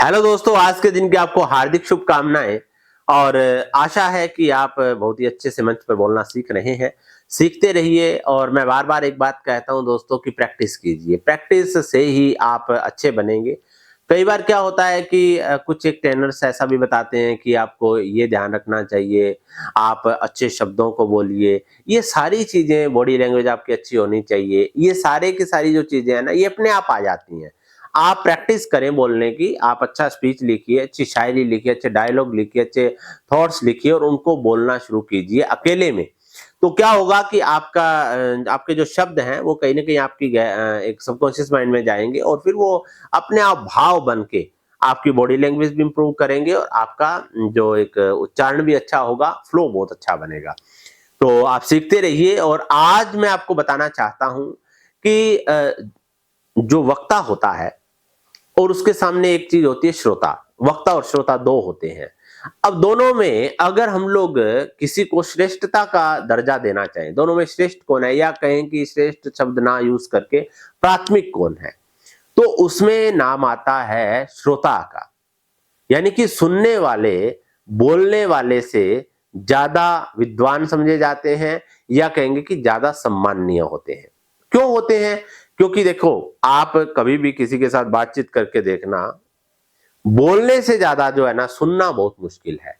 Hello दोस्तों, आज के दिन की आपको हार्दिक शुभकामनाएं और आशा है कि आप बहुत ही अच्छे से मंच पर बोलना सीख रहे हैं। सीखते रहिए और मैं बार-बार एक बात कहता हूं दोस्तों कि प्रैक्टिस कीजिए। प्रैक्टिस से ही आप अच्छे बनेंगे। कई बार क्या होता है कि कुछ एक ट्रेनर्स ऐसा भी बताते हैं कि आपको ये ध्यान रखना चाहिए, आप अच्छे शब्दों को बोलिए। ये सारी चीज़ें बॉडी लैंग्वेज आपकी अच्छी होनी चाहिए। ये सारे की सारी जो चीज़ें हैं ना, ये अपने आप आ जाती हैं। आप प्रैक्टिस करें बोलने की, आप अच्छा स्पीच लिखिए, अच्छी शायरी लिखिए, अच्छे डायलॉग लिखिए, अच्छे थॉट्स लिखिए और उनको बोलना शुरू कीजिए अकेले में। तो क्या होगा कि आपके जो शब्द हैं वो कहीं न कहीं आपकी एक सबकॉन्शियस माइंड में जाएँगे और फिर वो अपने आप भाव बन के आपकी बॉडी लैंग्वेज भी इम्प्रूव करेंगे और आपका जो एक उच्चारण भी अच्छा होगा, फ्लो बहुत अच्छा बनेगा। तो आप सीखते रहिए और आज मैं आपको बताना चाहता हूँ कि जो वक्ता होता है और उसके सामने एक चीज होती है श्रोता। वक्ता और श्रोता दो होते हैं। अब दोनों में अगर हम लोग किसी को श्रेष्ठता का दर्जा देना चाहें, दोनों में श्रेष्ठ कौन है या कहें कि श्रेष्ठ शब्द ना यूज करके प्राथमिक कौन है, तो उसमें नाम आता है श्रोता का। यानी कि सुनने वाले बोलने वाले से ज्यादा विद्वान समझे जाते हैं या कहेंगे कि ज्यादा सम्माननीय होते हैं। क्यों होते हैं? क्योंकि देखो, आप कभी भी किसी के साथ बातचीत करके देखना, बोलने से ज्यादा जो है ना सुनना बहुत मुश्किल है।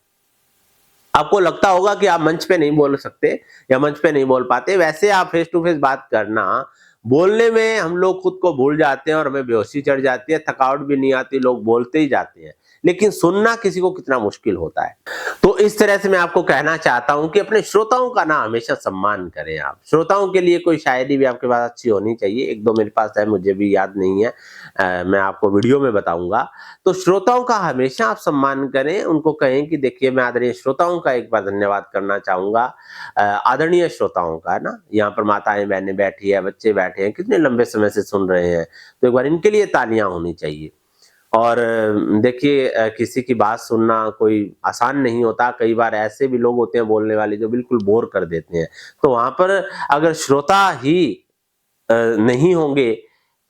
आपको लगता होगा कि आप मंच पे नहीं बोल सकते या मंच पे नहीं बोल पाते, वैसे आप फेस टू फेस बात करना, बोलने में हम लोग खुद को भूल जाते हैं और हमें बेहोशी चढ़ जाती है, थकावट भी नहीं आती, लोग बोलते ही जाते हैं। लेकिन सुनना किसी को कितना मुश्किल होता है। तो इस तरह से मैं आपको कहना चाहता हूं कि अपने श्रोताओं का ना हमेशा सम्मान करें। आप श्रोताओं के लिए कोई शायरी भी आपके पास अच्छी होनी चाहिए। एक दो मेरे पास है, मुझे भी याद नहीं है, मैं आपको वीडियो में बताऊंगा। तो श्रोताओं का हमेशा आप सम्मान करें, उनको कहें कि देखिए, मैं आदरणीय श्रोताओं का एक बार धन्यवाद करना चाहूंगा। आदरणीय श्रोताओं का ना, यहाँ पर माताएं बहनें बैठी है, बच्चे बैठे हैं, कितने लंबे समय से सुन रहे हैं, तो एक बार इनके लिए तालियां होनी चाहिए। और देखिए, किसी की बात सुनना कोई आसान नहीं होता। कई बार ऐसे भी लोग होते हैं बोलने वाले जो बिल्कुल बोर कर देते हैं। तो वहां पर अगर श्रोता ही नहीं होंगे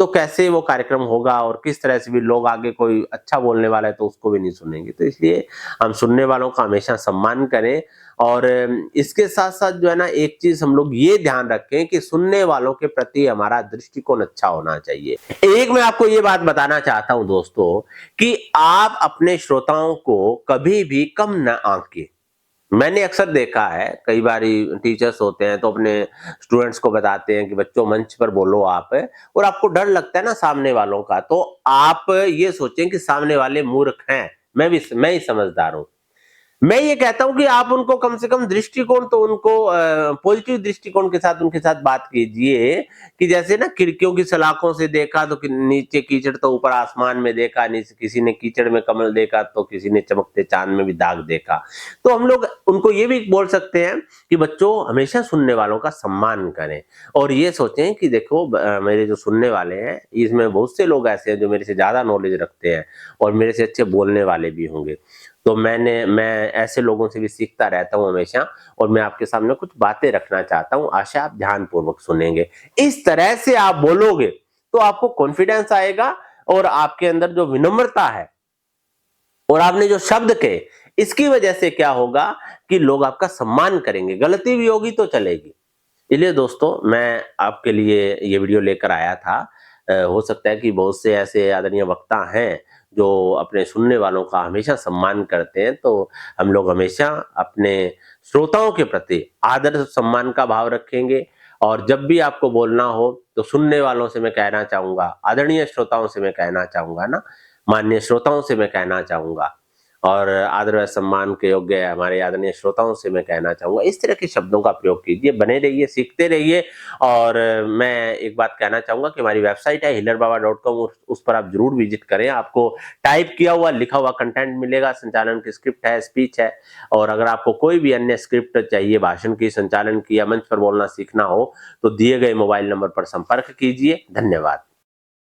तो कैसे वो कार्यक्रम होगा और किस तरह से भी लोग आगे, कोई अच्छा बोलने वाला है तो उसको भी नहीं सुनेंगे। तो इसलिए हम सुनने वालों का हमेशा सम्मान करें और इसके साथ-साथ जो है ना, एक चीज़ हम लोग ये ध्यान रखें कि सुनने वालों के प्रति हमारा दृष्टिकोण अच्छा होना चाहिए। एक मैं आपको ये बात बताना चाहता हूँ दोस्तों कि आप अपने श्रोताओं को कभी भी कम ना आंकें। मैंने अक्सर देखा है, कई बारी टीचर्स होते हैं तो अपने स्टूडेंट्स को बताते हैं कि बच्चों मंच पर बोलो आप, और आपको डर लगता है ना सामने वालों का, तो आप ये सोचें कि सामने वाले मूर्ख हैं, मैं ही समझदार हूं। मैं ये कहता हूँ कि आप उनको कम से कम दृष्टिकोण तो उनको पॉजिटिव दृष्टिकोण के साथ उनके साथ बात कीजिए कि जैसे ना, खिड़कियों की सलाखों से देखा तो नीचे कीचड़, तो ऊपर आसमान में देखा, नीचे किसी ने कीचड़ में कमल देखा तो किसी ने चमकते चांद में भी दाग देखा। तो हम लोग उनको ये भी बोल सकते हैं कि बच्चों, हमेशा सुनने वालों का सम्मान करें और ये सोचें कि देखो, मेरे जो सुनने वाले हैं इसमें बहुत से लोग ऐसे हैं जो मेरे से ज्यादा नॉलेज रखते हैं और मेरे से अच्छे बोलने वाले भी होंगे। तो मैं ऐसे लोगों से भी सीखता रहता हूँ हमेशा और मैं आपके सामने कुछ बातें रखना चाहता हूँ, आशा आप ध्यानपूर्वक सुनेंगे। इस तरह से आप बोलोगे तो आपको कॉन्फिडेंस आएगा और आपके अंदर जो विनम्रता है और आपने जो शब्द कहे, इसकी वजह से क्या होगा कि लोग आपका सम्मान करेंगे। गलती भी होगी तो चलेगी। इसलिए दोस्तों, मैं आपके लिए ये वीडियो लेकर आया था। हो सकता है कि बहुत से ऐसे आदरणीय वक्ता हैं जो अपने सुनने वालों का हमेशा सम्मान करते हैं, तो हम लोग हमेशा अपने श्रोताओं के प्रति आदर सम्मान का भाव रखेंगे और जब भी आपको बोलना हो तो सुनने वालों से मैं कहना चाहूंगा, आदरणीय श्रोताओं से मैं कहना चाहूंगा ना, माननीय श्रोताओं से मैं कहना चाहूंगा और आदर व सम्मान के योग्य हमारे आदरणीय श्रोताओं से मैं कहना चाहूंगा, इस तरह के शब्दों का प्रयोग कीजिए। बने रहिए, सीखते रहिए। और मैं एक बात कहना चाहूंगा कि हमारी वेबसाइट है hilarbaba.com, उस पर आप जरूर विजिट करें। आपको टाइप किया हुआ लिखा हुआ कंटेंट मिलेगा, संचालन की स्क्रिप्ट है, स्पीच है। और अगर आपको कोई भी अन्य स्क्रिप्ट चाहिए, भाषण की, संचालन की या मंच पर बोलना सीखना हो, तो दिए गए मोबाइल नंबर पर संपर्क कीजिए। धन्यवाद।